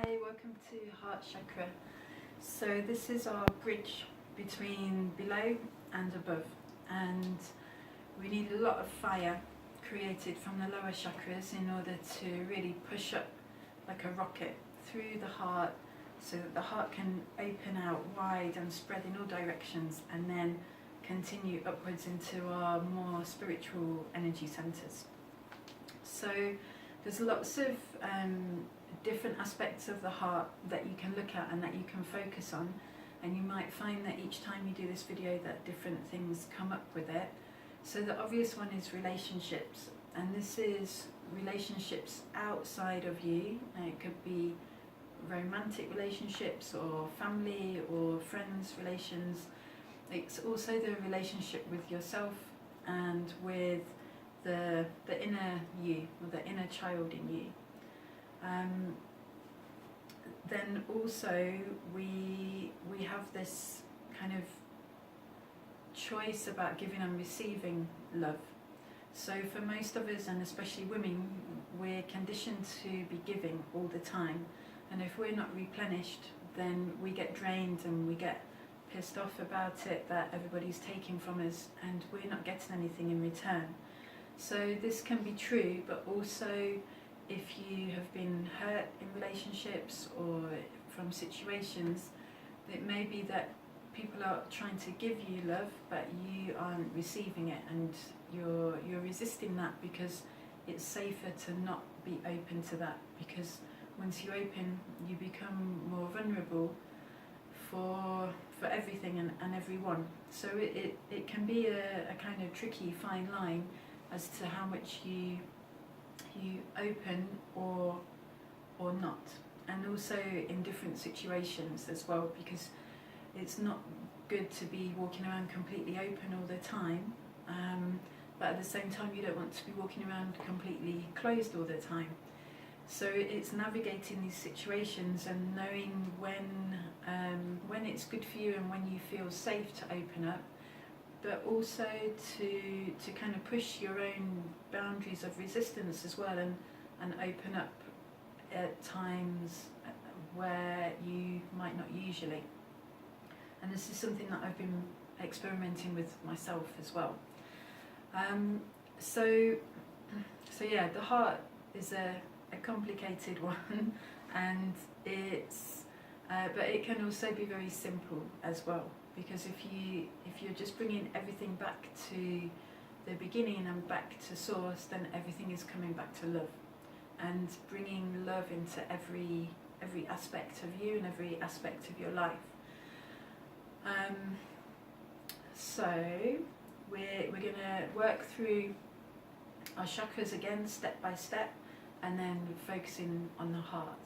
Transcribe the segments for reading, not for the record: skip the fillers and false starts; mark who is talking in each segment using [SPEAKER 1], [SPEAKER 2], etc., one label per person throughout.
[SPEAKER 1] Hi, welcome to Heart Chakra. So this is our bridge between below and above, and we need a lot of fire created from the lower chakras in order to really push up like a rocket through the heart, so that the heart can open out wide and spread in all directions, and then continue upwards into our more spiritual energy centers. So there's lots of different aspects of the heart that you can look at and that you can focus on, and you might find that each time you do this video that different things come up with it. So the obvious one is relationships, and this is relationships outside of you. It could be romantic relationships or family or friends relations. It's also the relationship with yourself and with the inner you, or the inner child in you. Then also we have this kind of choice about giving and receiving love. So for most of us, and especially women, we're conditioned to be giving all the time, and if we're not replenished, then we get drained and we get pissed off about it, that everybody's taking from us and we're not getting anything in return. So this can be true, but also if you have been hurt in relationships or from situations, it may be that people are trying to give you love, but you aren't receiving it, and you're resisting that because it's safer to not be open to that, because once you open, you become more vulnerable for everything and everyone. So it can be a kind of tricky fine line as to how much you open or not, and also in different situations as well, because it's not good to be walking around completely open all the time, but at the same time you don't want to be walking around completely closed all the time. So it's navigating these situations and knowing when it's good for you and when you feel safe to open up, but also to kind of push your own boundaries of resistance as well, and open up at times where you might not usually. And this is something that I've been experimenting with myself as well. So yeah, the heart is a complicated one, and it's but it can also be very simple as well, because if you're just bringing everything back to the beginning and back to source, then everything is coming back to love, and bringing love into every aspect of you and every aspect of your life. So we're going to work through our chakras again, step by step, and then focusing on the heart.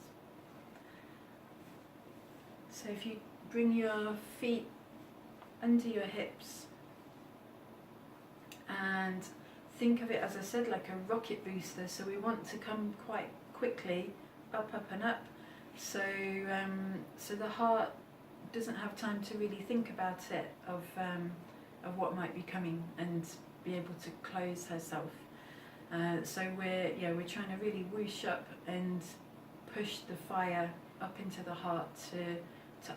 [SPEAKER 1] So if you bring your feet under your hips and think of it, as I said, like a rocket booster. So we want to come quite quickly up and up, so the heart doesn't have time to really think about it, of what might be coming, and be able to close herself. So we're trying to really whoosh up and push the fire up into the heart to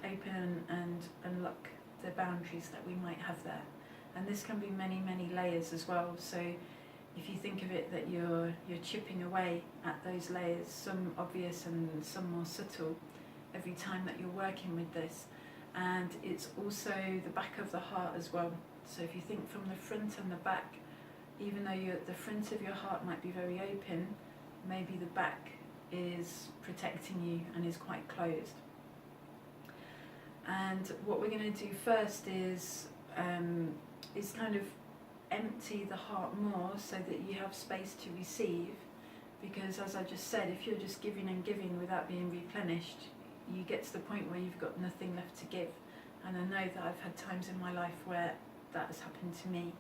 [SPEAKER 1] open and unlock the boundaries that we might have there. And this can be many layers as well. So if you think of it that you're chipping away at those layers, some obvious and some more subtle, every time that you're working with this. And it's also the back of the heart as well. So if you think from the front and the back, even though the front of your heart might be very open, maybe the back is protecting you and is quite closed. And what we're going to do first is kind of empty the heart more, so that you have space to receive. Because as I just said, if you're just giving and giving without being replenished, you get to the point where you've got nothing left to give. And I know that I've had times in my life where that has happened to me,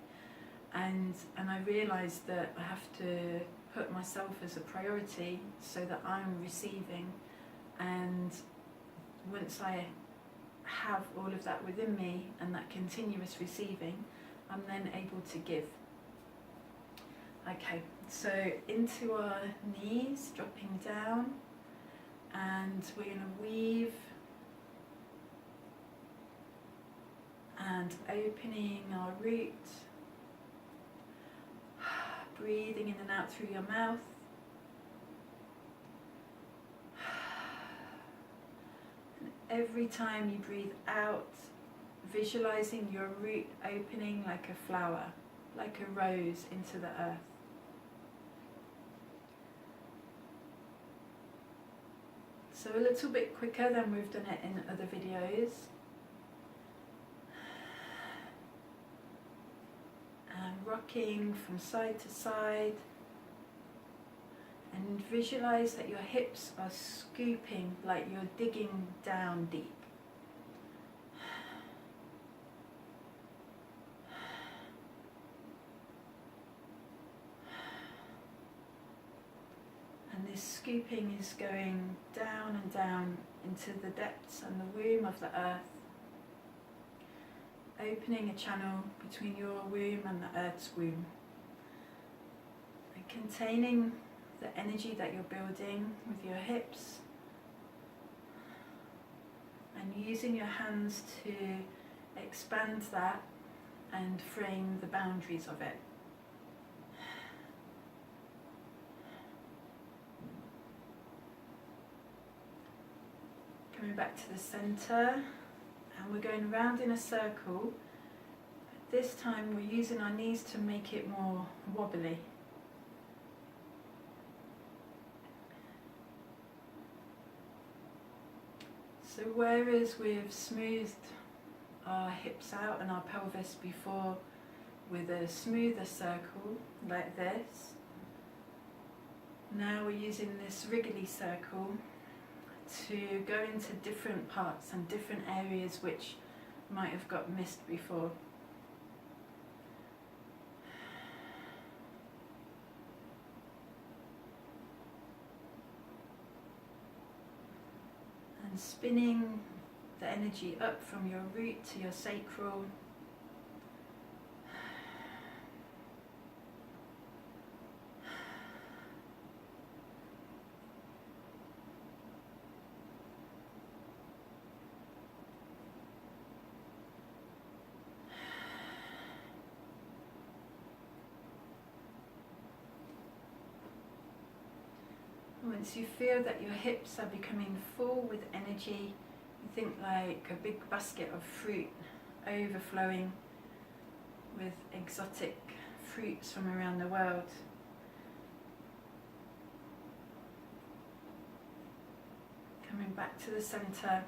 [SPEAKER 1] and I realised that I have to put myself as a priority so that I'm receiving, and once I have all of that within me and that continuous receiving, I'm then able to give. Okay, so into our knees, dropping down, And we're going to weave and opening our root, breathing in and out through your mouth. And every time you breathe out, visualizing your root opening like a flower, like a rose into the earth. So a little bit quicker than we've done it in other videos. And rocking from side to side. And visualize that your hips are scooping like you're digging down deep. And this scooping is going down and down into the depths and the womb of the earth, opening a channel between your womb and the earth's womb, and containing the energy that you're building with your hips, and using your hands to expand that and frame the boundaries of it. Coming back to the center, and we're going round in a circle. This time we're using our knees to make it more wobbly. So whereas we've smoothed our hips out and our pelvis before with a smoother circle like this, now we're using this wriggly circle to go into different parts and different areas which might have got missed before. And spinning the energy up from your root to your sacral. Once you feel that your hips are becoming full with energy, you think like a big basket of fruit overflowing with exotic fruits from around the world. Coming back to the center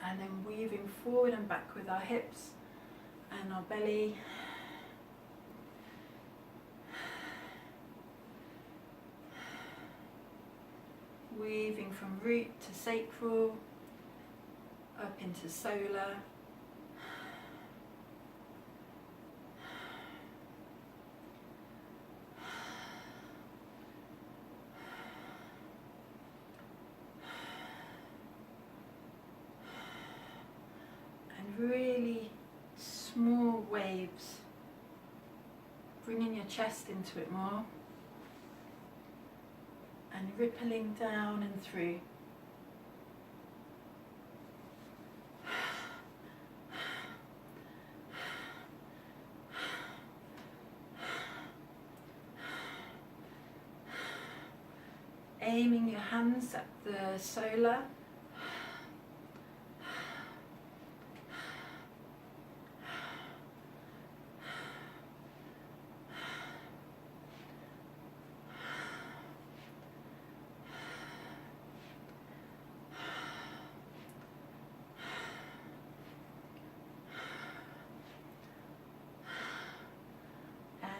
[SPEAKER 1] and then weaving forward and back with our hips and our belly. Weaving from root to sacral, up into solar, and really small waves, bringing your chest into it more. And rippling down and through. Aiming your hands at the solar.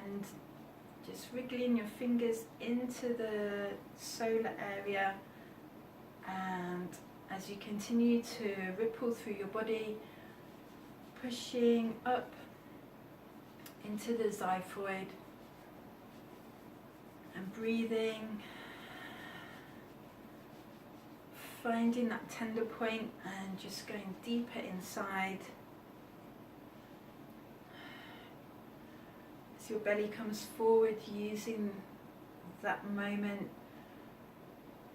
[SPEAKER 1] And just wriggling your fingers into the solar area, and as you continue to ripple through your body, pushing up into the xiphoid and breathing, finding that tender point and just going deeper inside. As your belly comes forward, using that moment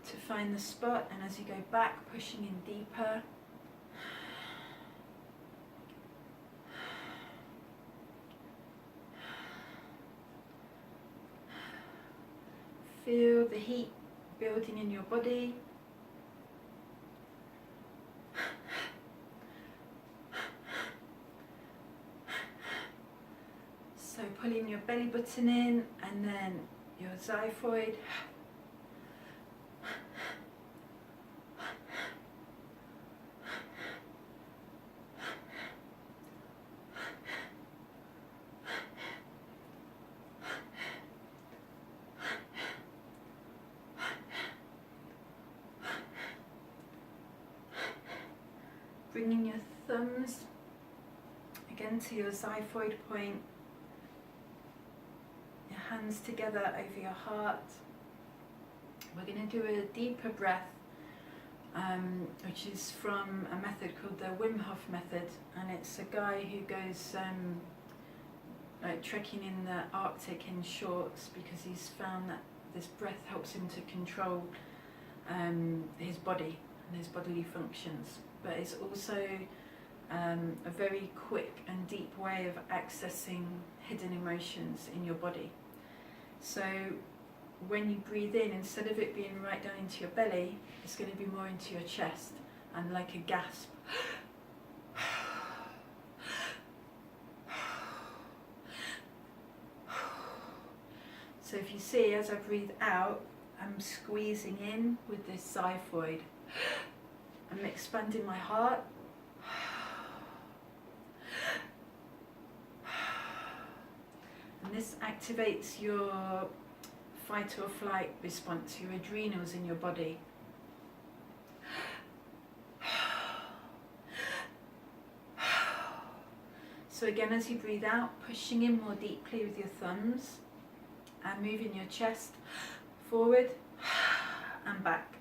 [SPEAKER 1] to find the spot, and as you go back, pushing in deeper. Feel the heat building in your body. So pulling your belly button in, and then your xiphoid. Bringing your thumbs again to your xiphoid point, your hands together over your heart. We're going to do a deeper breath, which is from a method called the Wim Hof method, and it's a guy who goes like trekking in the Arctic in shorts, because he's found that this breath helps him to control his body and his bodily functions. But it's also a very quick and deep way of accessing hidden emotions in your body. So when you breathe in, instead of it being right down into your belly, it's going to be more into your chest, and like a gasp. So if you see, as I breathe out, I'm squeezing in with this xiphoid. I'm expanding my heart. And this activates your fight or flight response, your adrenals in your body. So again, as you breathe out, pushing in more deeply with your thumbs and moving your chest forward and back.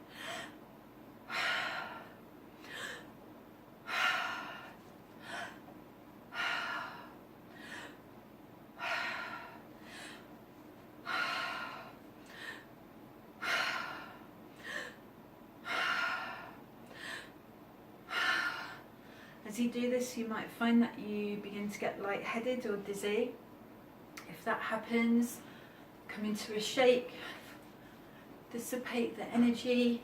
[SPEAKER 1] As you do this, you might find that you begin to get lightheaded or dizzy. If that happens, come into a shake, dissipate the energy.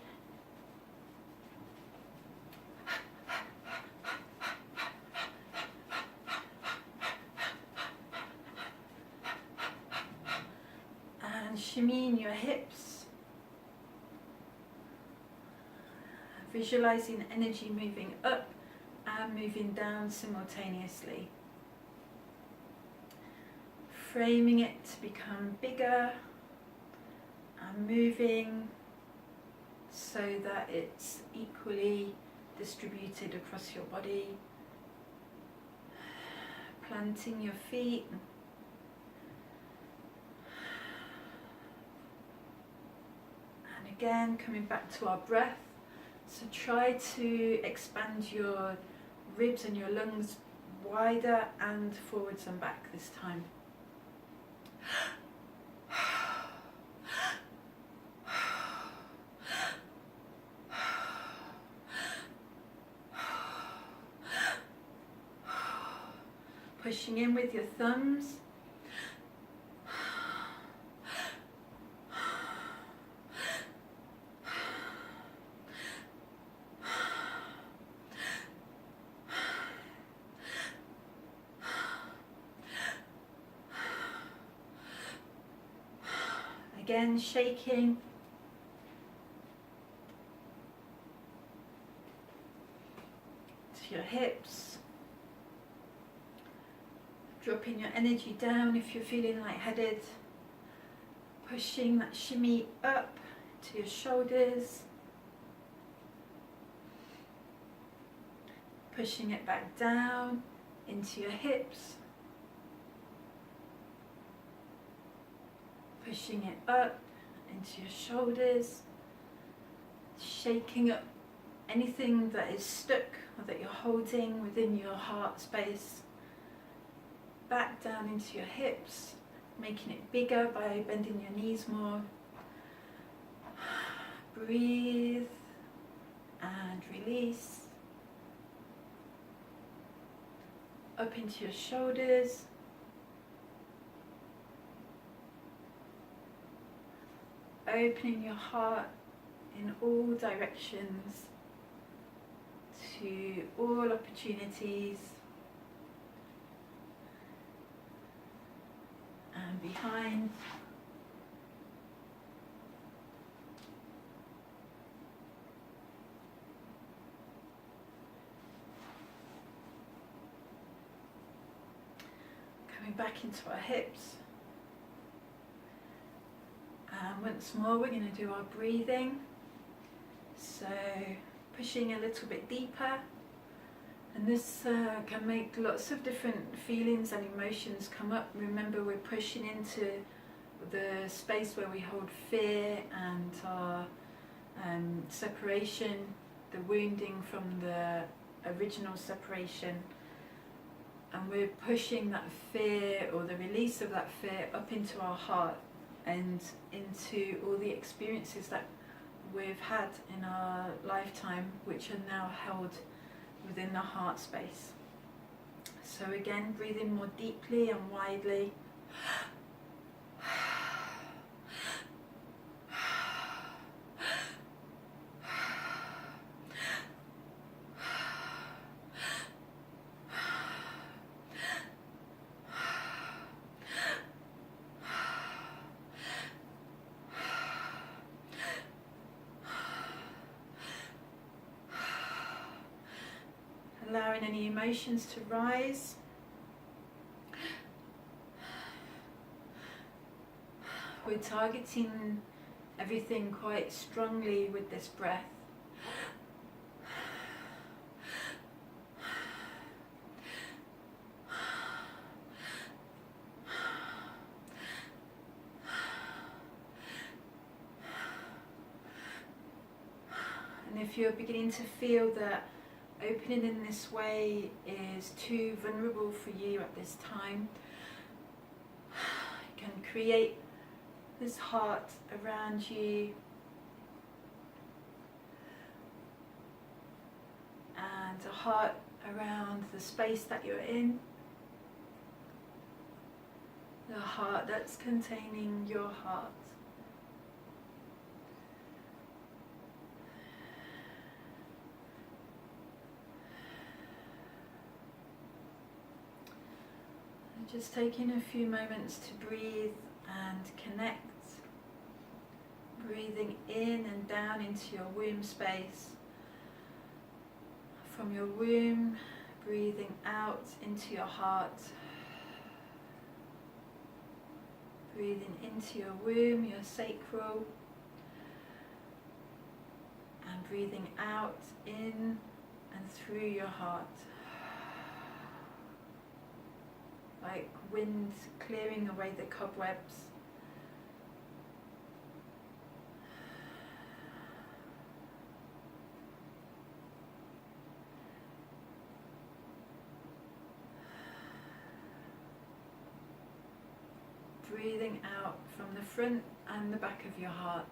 [SPEAKER 1] And shimmy in your hips, visualizing energy moving up and moving down simultaneously. Framing it to become bigger and moving so that it's equally distributed across your body. Planting your feet. And again, coming back to our breath. So try to expand your ribs and your lungs wider and forwards and back this time. Pushing in with your thumbs. Again, shaking. To your hips. Dropping your energy down if you're feeling lightheaded. Pushing that shimmy up to your shoulders. Pushing it back down into your hips. Pushing it up into your shoulders, shaking up anything that is stuck or that you're holding within your heart space. Back down into your hips, making it bigger by bending your knees more. Breathe and release. Up into your shoulders. Opening your heart in all directions to all opportunities and behind. Coming back into our hips. And once more we're going to do our breathing. So pushing a little bit deeper, and this can make lots of different feelings and emotions come up. Remember, we're pushing into the space where we hold fear and our separation, the wounding from the original separation, and we're pushing that fear or the release of that fear up into our heart and into all the experiences that we've had in our lifetime, which are now held within the heart space. So again, breathing more deeply and widely. Allowing any emotions to rise. We're targeting everything quite strongly with this breath. And if you're beginning to feel that opening in this way is too vulnerable for you at this time, you can create this heart around you and a heart around the space that you're in, the heart that's containing your heart. Just taking a few moments to breathe and connect, breathing in and down into your womb space. From your womb, breathing out into your heart, breathing into your womb, your sacral, and breathing out in and through your heart. Like wind clearing away the cobwebs. Breathing out from the front and the back of your heart.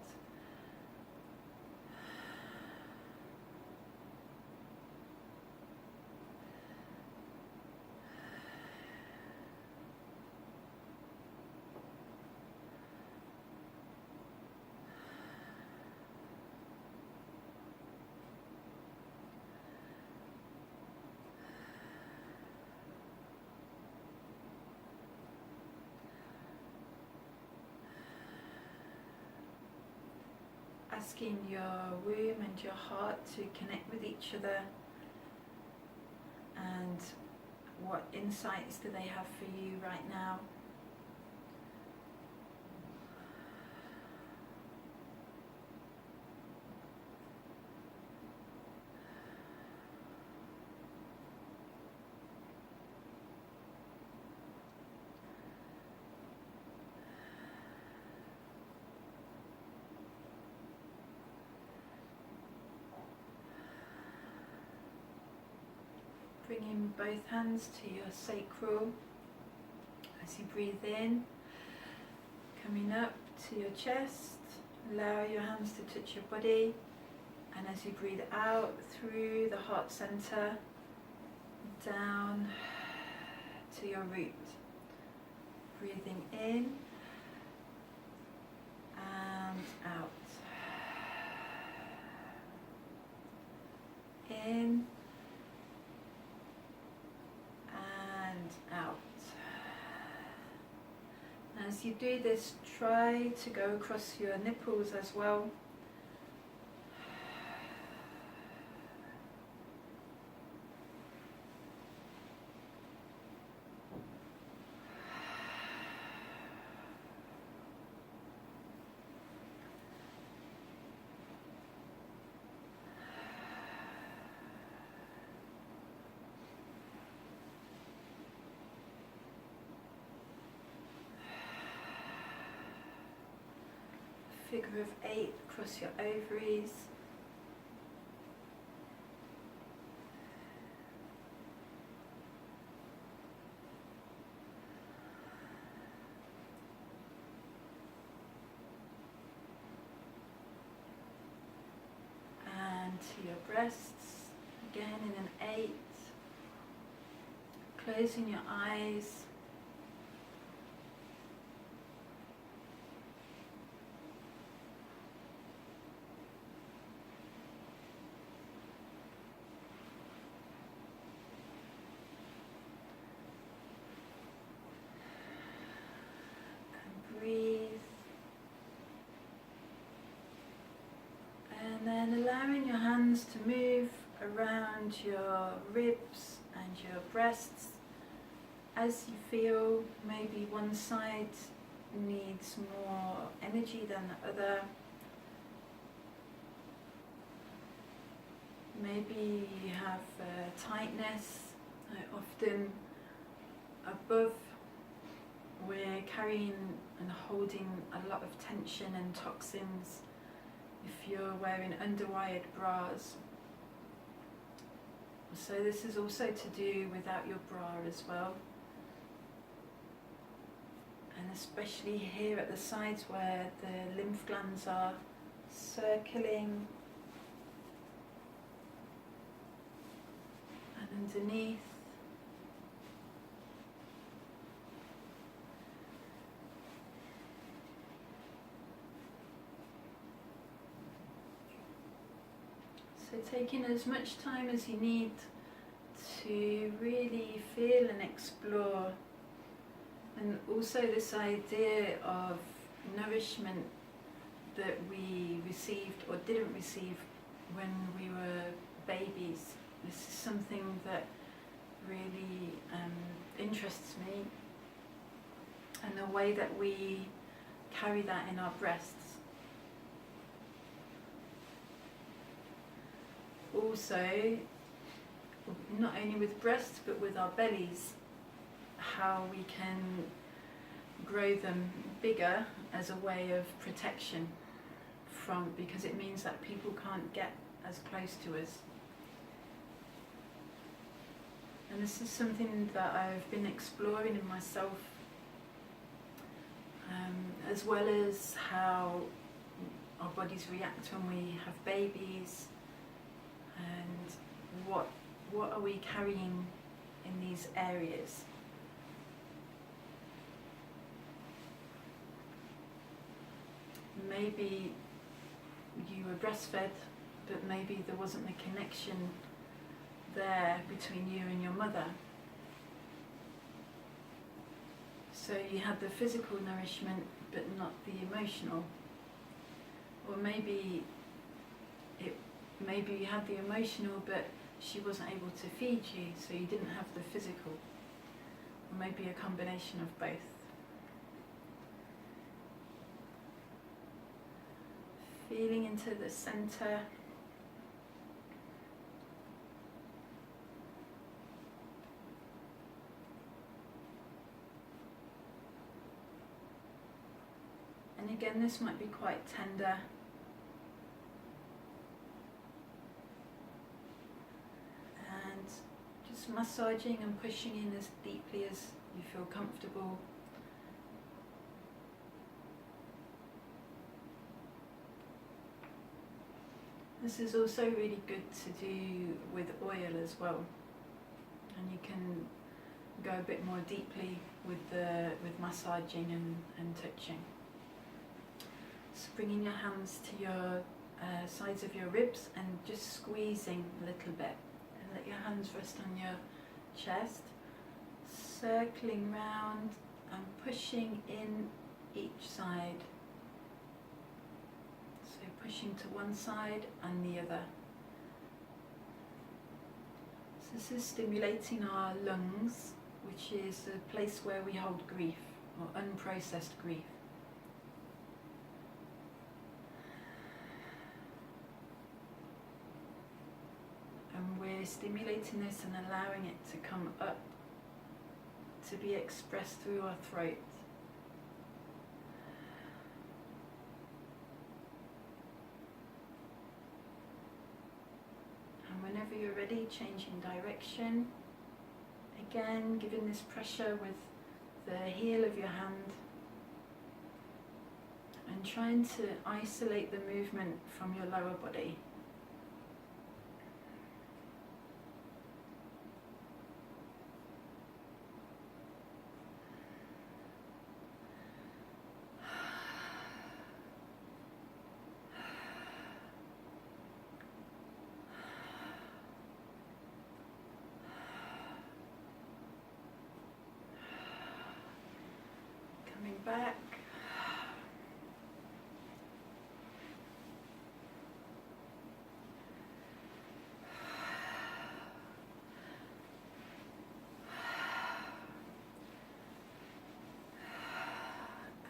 [SPEAKER 1] Asking your womb and your heart to connect with each other, and what insights do they have for you right now? Bringing both hands to your sacral as you breathe in, coming up to your chest Allow your hands to touch your body, and as you breathe out through the heart center, down to your root. Breathing in and out. In and out. As you do this, try to go across your nipples as well. Figure of 8 across your ovaries. And to your breasts, again in an 8. Closing your eyes. Breathe, and then allowing your hands to move around your ribs and your breasts as you feel maybe one side needs more energy than the other. Maybe you have tightness, often above. We're carrying and holding a lot of tension and toxins if you're wearing underwired bras. So this is also to do without your bra as well. And especially here at the sides where the lymph glands are circling. And underneath. So taking as much time as you need to really feel and explore, and also this idea of nourishment that we received or didn't receive when we were babies. This is something that really interests me, and the way that we carry that in our breasts. Also, not only with breasts but with our bellies, how we can grow them bigger as a way of protection from, because it means that people can't get as close to us. And this is something that I've been exploring in myself, as well as how our bodies react when we have babies. And what are we carrying in these areas? Maybe you were breastfed, but maybe there wasn't a connection there between you and your mother. So you had the physical nourishment, but not the emotional. Or maybe you had the emotional, but she wasn't able to feed you, so you didn't have the physical. Or maybe a combination of both. Feeling into the center. And again, this might be quite tender. And just massaging and pushing in as deeply as you feel comfortable. This is also really good to do with oil as well, and you can go a bit more deeply with massaging and touching. So bringing your hands to your sides of your ribs and just squeezing a little bit, and let your hands rest on your chest, circling round and pushing in each side. So pushing to one side and the other. So this is stimulating our lungs, which is a place where we hold grief or unprocessed grief. And we're stimulating this and allowing it to come up, to be expressed through our throat. And whenever you're ready, changing direction. Again, giving this pressure with the heel of your hand and trying to isolate the movement from your lower body. Coming back.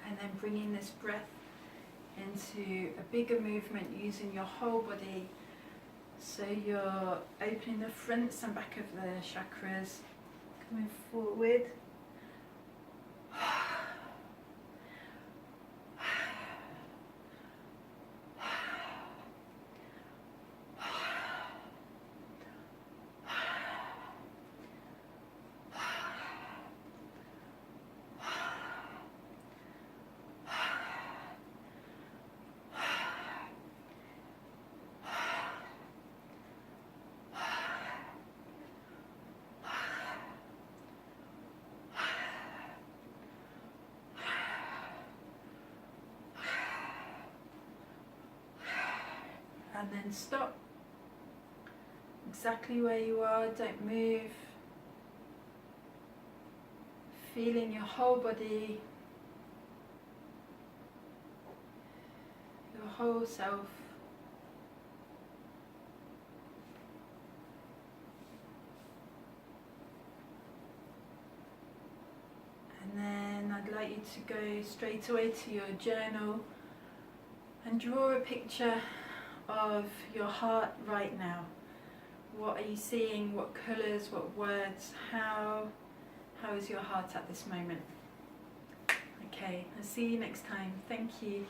[SPEAKER 1] And then bringing this breath into a bigger movement using your whole body. So you're opening the fronts and back of the chakras, coming forward. And then stop exactly where you are, don't move. Feeling your whole body, your whole self. And then I'd like you to go straight away to your journal and draw a picture of your heart right now. What are you seeing? What colours? What words? How is your heart at this moment? Okay, I'll see you next time. Thank you.